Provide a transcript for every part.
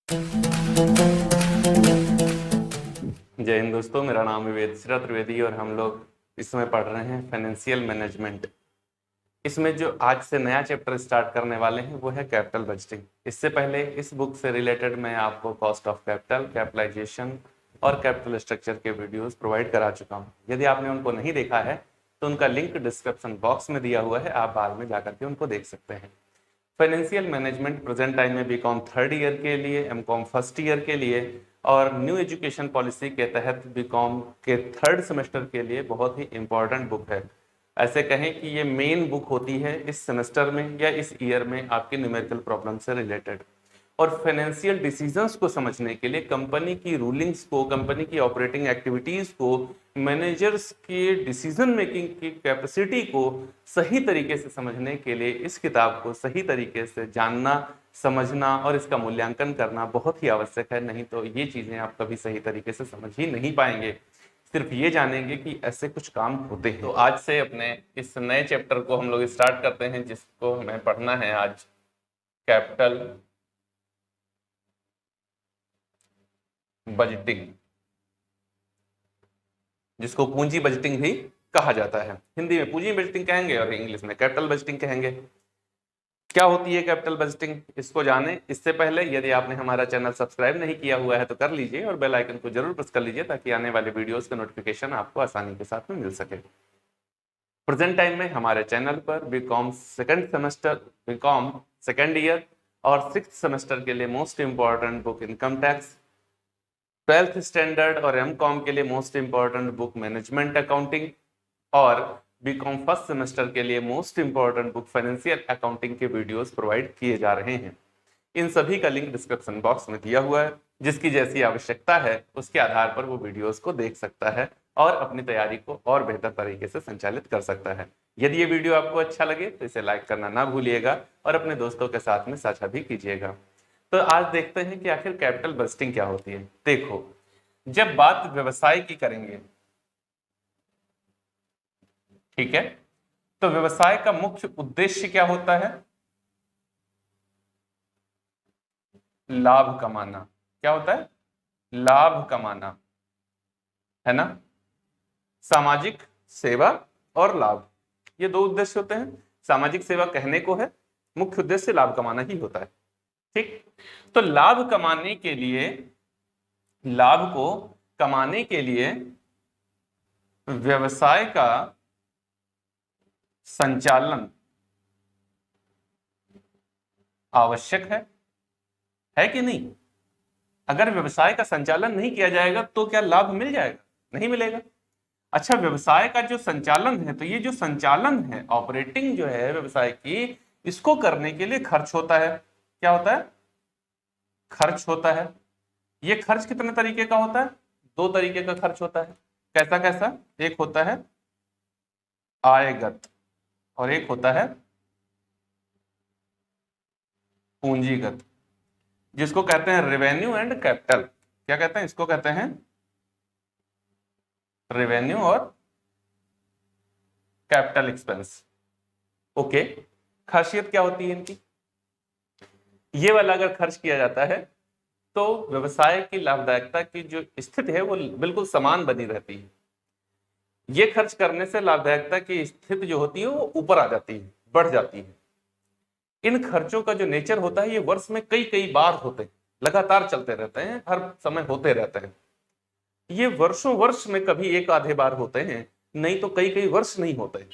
जय हिंद दोस्तों, मेरा नाम है वेदश्री त्रिवेदी और हम लोग इस समय पढ़ रहे हैं फाइनेंशियल मैनेजमेंट। इसमें जो आज से नया चैप्टर स्टार्ट करने वाले हैं वो है कैपिटल बजटिंग। इससे पहले इस बुक से रिलेटेड मैं आपको कॉस्ट ऑफ कैपिटल, कैपिटलाइजेशन और कैपिटल स्ट्रक्चर के वीडियोस प्रोवाइड करा चुका हूं। यदि आपने उनको नहीं देखा है तो उनका लिंक डिस्क्रिप्शन बॉक्स में दिया हुआ है, आप बाद में जाकर के उनको देख सकते हैं। फाइनेंशियल मैनेजमेंट प्रेजेंट टाइम में बीकॉम थर्ड ईयर के लिए, एमकॉम फर्स्ट ईयर के लिए और न्यू एजुकेशन पॉलिसी के तहत बीकॉम के थर्ड सेमेस्टर के लिए बहुत ही इंपॉर्टेंट बुक है। ऐसे कहें कि ये मेन बुक होती है इस सेमेस्टर में या इस ईयर में आपके न्यूमेरिकल प्रॉब्लम से रिलेटेड। और फाइनेंशियल डिसीजंस को समझने के लिए, कंपनी की रूलिंग्स को, कंपनी की ऑपरेटिंग एक्टिविटीज को, मैनेजर्स की डिसीजन मेकिंग की कैपेसिटी को सही तरीके से समझने के लिए इस किताब को सही तरीके से जानना, समझना और इसका मूल्यांकन करना बहुत ही आवश्यक है। नहीं तो ये चीजें आप कभी सही तरीके से समझ ही नहीं पाएंगे, सिर्फ ये जानेंगे कि ऐसे कुछ काम होते हैं। तो आज से अपने इस नए चैप्टर को हम लोग स्टार्ट करते हैं, जिसको हमें पढ़ना है आज, कैपिटल बजटिंग, जिसको पूंजी बजटिंग भी कहा जाता है। हिंदी में पूंजी बजटिंग कहेंगे और इंग्लिश में कैपिटल बजटिंग कहेंगे। क्या होती है कैपिटल बजटिंग, इसको जाने इससे पहले यदि आपने हमारा चैनल सब्सक्राइब नहीं किया हुआ है तो कर लीजिए और बेल आइकन को जरूर प्रेस कर लीजिए ताकि आने वाले वीडियोस का नोटिफिकेशन आपको आसानी के साथ में मिल सके। प्रेजेंट टाइम में हमारे चैनल पर BCom second semester, BCom second year और सिक्स्थ सेमेस्टर के लिए most important book income tax, 12th standard और एमकॉम के लिए most important book management accounting और बीकॉम फर्स्ट सेमेस्टर के लिए most important book financial accounting के वीडियोस प्रोवाइड किए जा रहे हैं। इन सभी का लिंक डिस्क्रिप्शन बॉक्स में दिया हुआ है। जिसकी जैसी आवश्यकता है उसके आधार पर वो वीडियोस को देख सकता है और अपनी तैयारी को और बेहतर तरीके से संचालित कर सकता है। यदि ये वीडियो आपको अच्छा लगे तो इसे लाइक करना ना भूलिएगा और अपने दोस्तों के साथ में साझा भी कीजिएगा। तो आज देखते हैं कि आखिर कैपिटल बजटिंग क्या होती है। देखो, जब बात व्यवसाय की करेंगे, ठीक है, तो व्यवसाय का मुख्य उद्देश्य क्या होता है? लाभ कमाना। क्या होता है? लाभ कमाना, है ना। सामाजिक सेवा और लाभ, ये दो उद्देश्य होते हैं। सामाजिक सेवा कहने को है, मुख्य उद्देश्य लाभ कमाना ही होता है। ठीक, तो लाभ कमाने के लिए, लाभ को कमाने के लिए व्यवसाय का संचालन आवश्यक है कि नहीं? अगर व्यवसाय का संचालन नहीं किया जाएगा तो क्या लाभ मिल जाएगा? नहीं मिलेगा। अच्छा, व्यवसाय का जो संचालन है, तो ये जो संचालन है, ऑपरेटिंग जो है व्यवसाय की, इसको करने के लिए खर्च होता है। क्या होता है? खर्च होता है। ये खर्च कितने तरीके का होता है? दो तरीके का खर्च होता है। कैसा कैसा? एक होता है आयगत और एक होता है पूंजीगत, जिसको कहते हैं रेवेन्यू एंड कैपिटल। क्या कहते हैं? इसको कहते हैं रेवेन्यू और कैपिटल एक्सपेंस। ओके, खासियत क्या होती है इनकी? ये वाला अगर खर्च किया जाता है तो व्यवसाय की लाभदायकता की जो स्थिति है वो बिल्कुल समान बनी रहती है। ये खर्च करने से लाभदायकता की स्थिति जो होती है वो ऊपर आ जाती है, बढ़ जाती है। इन खर्चों का जो नेचर होता है ये वर्ष में कई कई बार होते हैं, लगातार चलते रहते हैं, हर समय होते रहते हैं। ये वर्षों वर्ष में कभी एक आधे बार होते हैं, नहीं तो कई कई वर्ष नहीं होते।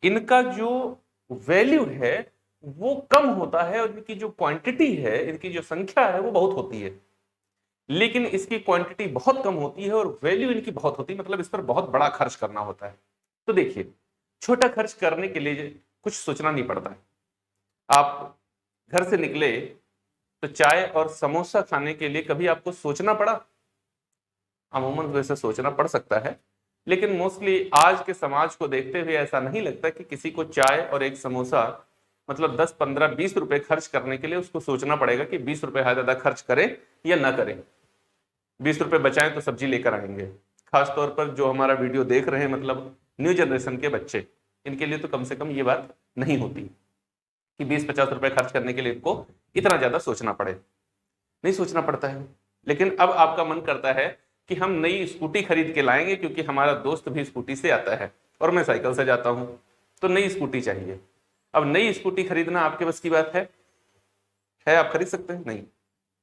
इनका जो वैल्यू है वो कम होता है और इनकी जो क्वांटिटी है, इनकी जो संख्या है वो बहुत होती है। लेकिन इसकी क्वांटिटी बहुत कम होती है और वैल्यू इनकी बहुत होती है, मतलब इस पर बहुत बड़ा खर्च करना होता है। तो देखिए, छोटा खर्च करने के लिए कुछ सोचना नहीं पड़ता है। आप घर से निकले तो चाय और समोसा खाने के लिए कभी आपको सोचना पड़ा? अमूमन वैसे सोचना पड़ सकता है, लेकिन मोस्टली आज के समाज को देखते हुए ऐसा नहीं लगता कि किसी को चाय और एक समोसा मतलब 10, 15, 20 रुपए खर्च करने के लिए उसको सोचना पड़ेगा कि 20 रुपए ज्यादा खर्च करें या ना करें। 20 रुपए बचाएं तो सब्जी लेकर आएंगे। खासतौर पर जो हमारा वीडियो देख रहे हैं, मतलब न्यू जनरेशन के बच्चे, इनके लिए तो कम से कम ये बात नहीं होती कि 20-50 रुपए खर्च करने के लिए इनको इतना ज्यादा सोचना पड़े। नहीं सोचना पड़ता है। लेकिन अब आपका मन करता है कि हम नई स्कूटी खरीद के लाएंगे क्योंकि हमारा दोस्त भी स्कूटी से आता है और मैं साइकिल से जाता हूं, तो नई स्कूटी चाहिए। अब नई स्कूटी खरीदना आपके बस की बात है? आप खरीद सकते हैं? नहीं।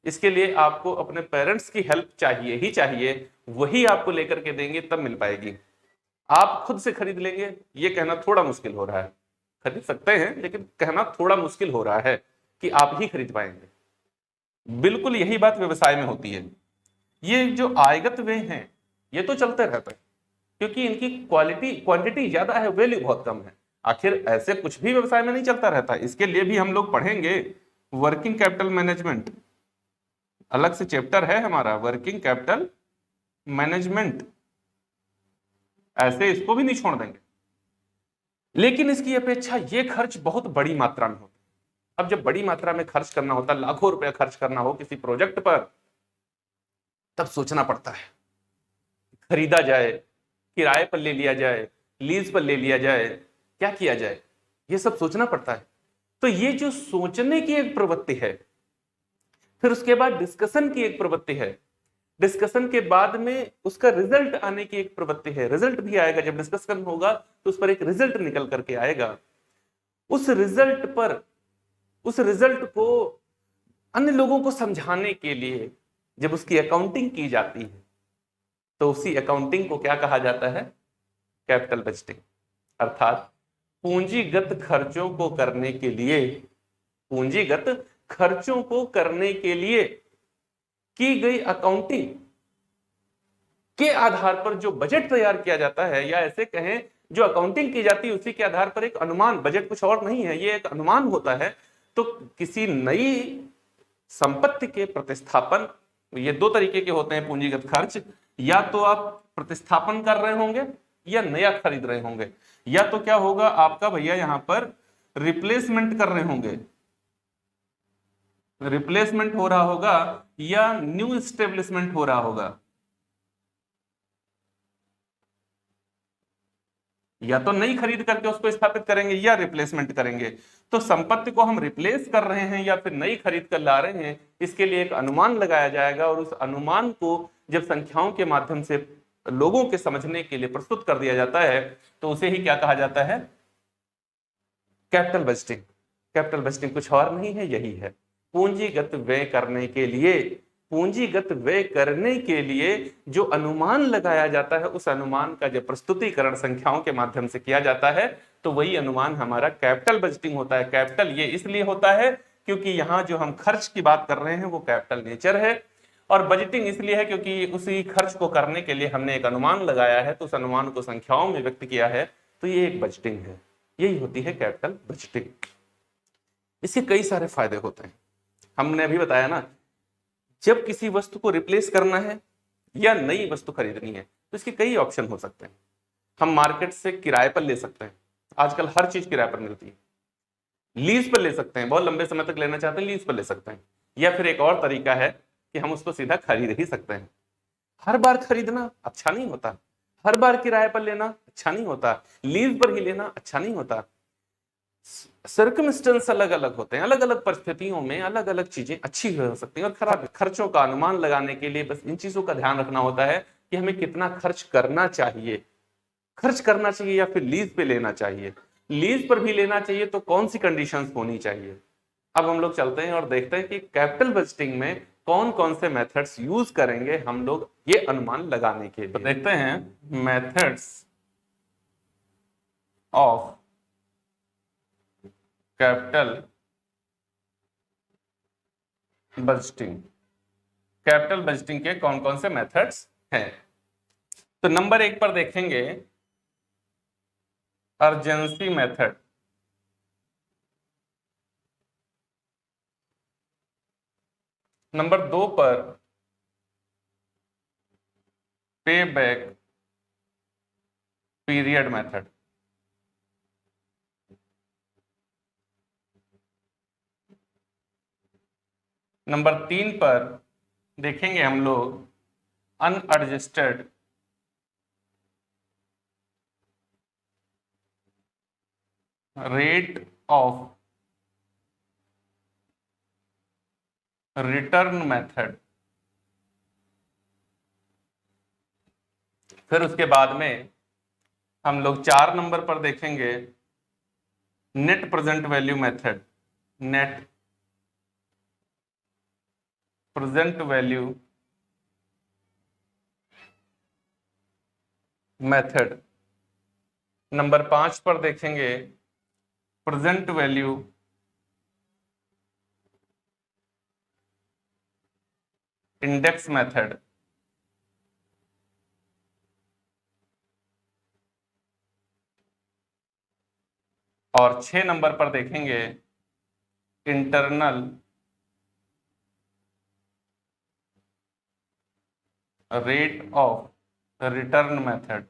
इसके लिए आपको अपने पेरेंट्स की हेल्प चाहिए ही चाहिए, वही आपको लेकर के देंगे तब मिल पाएगी। आप खुद से खरीद लेंगे ये कहना थोड़ा मुश्किल हो रहा है। खरीद सकते हैं लेकिन कहना थोड़ा मुश्किल हो रहा है कि आप ही खरीद पाएंगे। बिल्कुल यही बात व्यवसाय में होती है। ये जो आयगत व्यय हैं ये तो चलते रहता है क्योंकि इनकी क्वालिटी क्वांटिटी ज्यादा है, वैल्यू बहुत कम है। आखिर ऐसे कुछ भी व्यवसाय में नहीं चलता रहता। इसके लिए भी हम लोग पढ़ेंगे वर्किंग कैपिटल मैनेजमेंट, अलग से चैप्टर है हमारा वर्किंग कैपिटल मैनेजमेंट, ऐसे इसको भी नहीं छोड़ देंगे। लेकिन इसकी अपेक्षा ये खर्च बहुत बड़ी मात्रा में होता है। अब जब बड़ी मात्रा में खर्च करना होता है, लाखों रुपया खर्च करना हो किसी प्रोजेक्ट पर, तब सोचना पड़ता है खरीदा जाए, किराए पर ले लिया जाए, लीज पर ले लिया जाए, क्या किया जाए, ये सब सोचना पड़ता है। तो ये जो सोचने की एक प्रवृत्ति है, फिर उसके बाद डिस्कशन की एक प्रवृत्ति है, डिस्कशन के बाद में उसका रिजल्ट आने की एक प्रवृत्ति है। रिजल्ट भी आएगा, जब डिस्कशन होगा तो उस पर एक रिजल्ट निकल करके आएगा। उस रिजल्ट को अन्य लोगों को समझाने के लिए जब उसकी अकाउंटिंग की जाती है तो उसी अकाउंटिंग को क्या कहा जाता है? Capital budgeting. अर्थात पूंजीगत खर्चों को करने के लिए, पूंजीगत खर्चों को करने के लिए की गई अकाउंटिंग के आधार पर जो बजट तैयार किया जाता है, या ऐसे कहें जो अकाउंटिंग की जाती है उसी के आधार पर एक अनुमान, बजट कुछ और नहीं है, ये एक अनुमान होता है। तो किसी नई संपत्ति के प्रतिस्थापन, ये दो तरीके के होते हैं पूंजीगत खर्च, या तो आप प्रतिस्थापन कर रहे होंगे या नया खरीद रहे होंगे, या तो क्या होगा आपका भैया यहां पर रिप्लेसमेंट कर रहे होंगे, रिप्लेसमेंट हो रहा होगा, या न्यू स्टेब्लिशमेंट हो रहा होगा, या तो नई खरीद करके उसको स्थापित करेंगे या रिप्लेसमेंट करेंगे। तो संपत्ति को हम रिप्लेस कर रहे हैं या फिर नई खरीद कर ला रहे हैं, इसके लिए एक अनुमान लगाया जाएगा और उस अनुमान को जब संख्याओं के माध्यम से लोगों के समझने के लिए प्रस्तुत कर दिया जाता है तो उसे ही क्या कहा जाता है? Capital budgeting. कैपिटल बजटिंग कुछ और नहीं है, यही है पूंजीगत व्यय करने के लिए, पूंजीगत व्यय करने के लिए जो अनुमान लगाया जाता है उस अनुमान का जब प्रस्तुतिकरण संख्याओं के माध्यम से किया जाता है तो वही अनुमान हमारा कैपिटल बजटिंग होता है। कैपिटल ये इसलिए होता है क्योंकि यहां जो हम खर्च की बात कर रहे हैं वो कैपिटल नेचर है, और बजटिंग इसलिए है क्योंकि उसी खर्च को करने के लिए हमने एक अनुमान लगाया है, तो उस अनुमान को संख्याओं में व्यक्त किया है, तो ये एक बजटिंग है। यही होती है कैपिटल बजटिंग। इसके कई सारे फायदे होते हैं, हमने अभी बताया ना। जब किसी वस्तु को रिप्लेस करना है या नई वस्तु खरीदनी है तो इसके कई ऑप्शन हो सकते हैं। हम मार्केट से किराए पर ले सकते हैं, आजकल हर चीज किराए पर मिलती है। लीज पर ले सकते हैं, बहुत लंबे समय तक लेना चाहते हैं लीज पर ले सकते हैं, या फिर एक और तरीका है कि हम उसको सीधा खरीद ही सकते हैं। हर बार खरीदना अच्छा नहीं होता, हर बार किराए पर लेना अच्छा नहीं होता, लीज पर ही लेना अच्छा नहीं होता। सर्कमस्टेंस अलग अलग होते हैं, अलग अलग परिस्थितियों में अलग अलग चीजें अच्छी हो सकती हैं और खराब। खर्चों का अनुमान लगाने के लिए बस इन चीजों का ध्यान रखना होता है कि हमें कितना खर्च करना चाहिए, खर्च करना चाहिए या फिर लीज पे लेना चाहिए, लीज पर भी लेना चाहिए तो कौन सी कंडीशंस होनी चाहिए। अब हम लोग चलते हैं और देखते हैं कि कैपिटल बजटिंग में कौन कौन से मेथड्स यूज करेंगे हम लोग ये अनुमान लगाने के लिए। तो देखते हैं methods of capital budgeting. Capital budgeting के कौन कौन से मेथड्स हैं? तो नंबर 1 पर देखेंगे अर्जेंसी मेथड। नंबर 2 पर पे बैक पीरियड मेथड। नंबर 3 पर देखेंगे हम लोग unadjusted rate of return method, फिर उसके बाद में हम लोग 4 नंबर पर देखेंगे net present value method, net present value method. Number 5 पर देखेंगे प्रेजेंट वैल्यू इंडेक्स मेथड। और 6 नंबर पर देखेंगे internal rate of return method.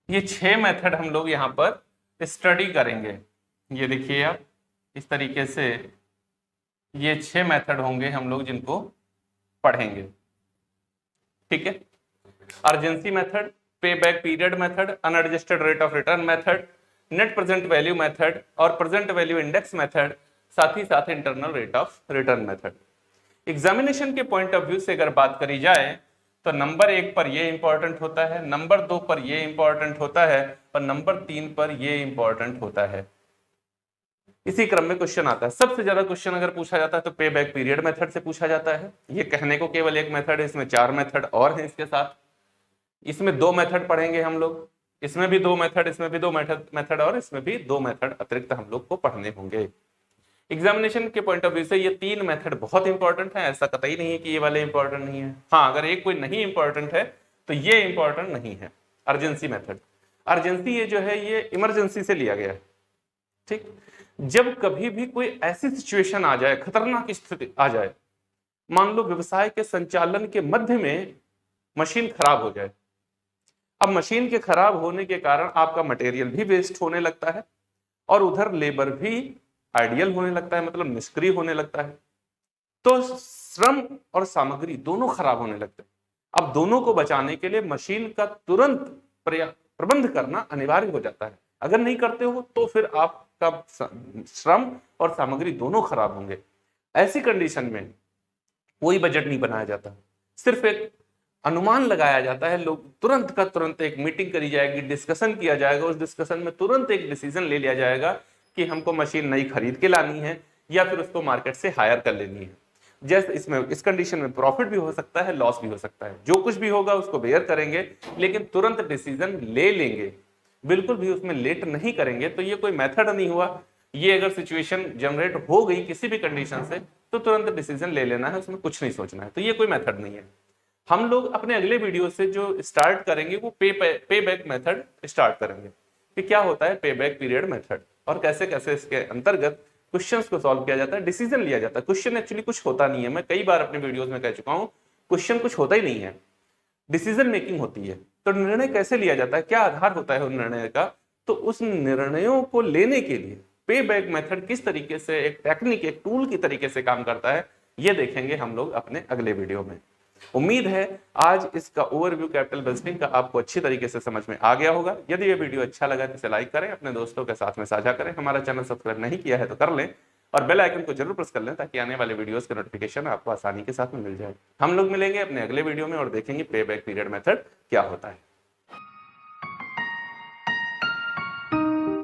ये 6 मेथड हम लोग यहां पर स्टडी करेंगे। ये देखिए आप इस तरीके से ये 6 मेथड होंगे हम लोग जिनको पढ़ेंगे। ठीक है, अर्जेंसी मेथड, पे back period method, unadjusted rate of return method, net present value method और प्रेजेंट वैल्यू इंडेक्स मेथड, साथ ही साथ internal rate of return method. Examination के पॉइंट ऑफ व्यू से अगर बात करी जाए तो नंबर 1 पर ये इंपॉर्टेंट होता है, नंबर 2 पर ये इंपॉर्टेंट होता है और नंबर 3 पर ये इंपॉर्टेंट होता है। इसी क्रम में क्वेश्चन आता है। सबसे ज्यादा क्वेश्चन अगर पूछा जाता है तो पे बैक पीरियड मेथड से पूछा जाता है। ये कहने को केवल एक मेथड है, इसमें 4 मेथड और हैं इसके साथ। इसमें 2 मेथड पढ़ेंगे हम लोग, इसमें भी 2 मेथड, इसमें भी 2 मेथड और इसमें भी 2 मेथड अतिरिक्त हम लोग को पढ़ने होंगे। एग्जामिनेशन के पॉइंट ऑफ व्यू से ये 3 मेथड बहुत इंपॉर्टेंट है, ऐसा कतई नहीं है कि ये वाले इंपॉर्टेंट नहीं है। हाँ, अगर एक कोई नहीं इंपॉर्टेंट है तो ये इंपॉर्टेंट नहीं है। अर्जेंसी मेथड, अर्जेंसी ये जो है ये इमरजेंसी से लिया गया है। ठीक, जब कभी भी कोई ऐसी सिचुएशन आ जाए, खतरनाक स्थिति आ जाए, मान लो व्यवसाय के संचालन के मध्य में मशीन खराब हो जाए। अब मशीन के खराब होने के कारण आपका मटेरियल भी वेस्ट होने लगता है और उधर लेबर भी आइडियल होने लगता है, मतलब निष्क्रिय होने लगता है। तो श्रम और सामग्री दोनों खराब होने लगते हैं। अब दोनों को बचाने के लिए मशीन का तुरंत प्रबंध करना अनिवार्य हो जाता है। अगर नहीं करते हो तो फिर आपका श्रम और सामग्री दोनों खराब होंगे। ऐसी कंडीशन में कोई बजट नहीं बनाया जाता, सिर्फ एक अनुमान लगाया जाता है। लोग तुरंत का तुरंत एक मीटिंग करी जाएगी, डिस्कशन किया जाएगा, उस डिस्कशन में तुरंत एक डिसीजन ले लिया जाएगा कि हमको मशीन नई खरीद के लानी है या फिर उसको मार्केट से हायर कर लेनी है। जैसे इसमें इस कंडीशन में प्रॉफिट भी हो सकता है, लॉस भी हो सकता है। जो कुछ भी होगा उसको बेयर करेंगे, लेकिन तुरंत डिसीजन ले लेंगे, बिल्कुल भी उसमें लेट नहीं करेंगे। तो ये कोई मेथड नहीं हुआ। ये अगर सिचुएशन जनरेट हो गई किसी भी कंडीशन से तो तुरंत डिसीजन ले लेना है, उसमें कुछ नहीं सोचना है। तो ये कोई मेथड नहीं है। हम लोग अपने अगले वीडियो से जो स्टार्ट करेंगे वो पे बैक मेथड स्टार्ट करेंगे कि क्या होता है पे बैक पीरियड मेथड और कैसे कैसे इसके अंतर्गत क्वेश्चंस को सॉल्व किया जाता है, डिसीजन लिया जाता है। क्वेश्चन एक्चुअली कुछ होता नहीं है, मैं कई बार अपने वीडियोस में कह चुका हूं, क्वेश्चन कुछ होता ही नहीं है, डिसीजन मेकिंग होती है। तो निर्णय कैसे लिया जाता है, क्या आधार होता है उन निर्णय का, तो उस निर्णयों को लेने के लिए पे बैक मेथड किस तरीके से एक टेक्निक, एक टूल की तरीके से काम करता है, ये देखेंगे हम लोग अपने अगले वीडियो में। उम्मीद है आज इसका ओवरव्यू कैपिटल बजटिंग का आपको अच्छी तरीके से समझ में आ गया होगा। यदि ये वीडियो अच्छा लगा तो इसे लाइक करें, अपने दोस्तों के साथ में साझा करें। हमारा चैनल सब्सक्राइब नहीं किया है तो कर लें और बेल आइकन को जरूर प्रेस कर लें ताकि आने वाले वीडियोस के नोटिफिकेशन आपको आसानी के साथ में मिल जाए। हम लोग मिलेंगे अपने अगले वीडियो में और देखेंगे पे बैक पीरियड मेथड क्या होता है।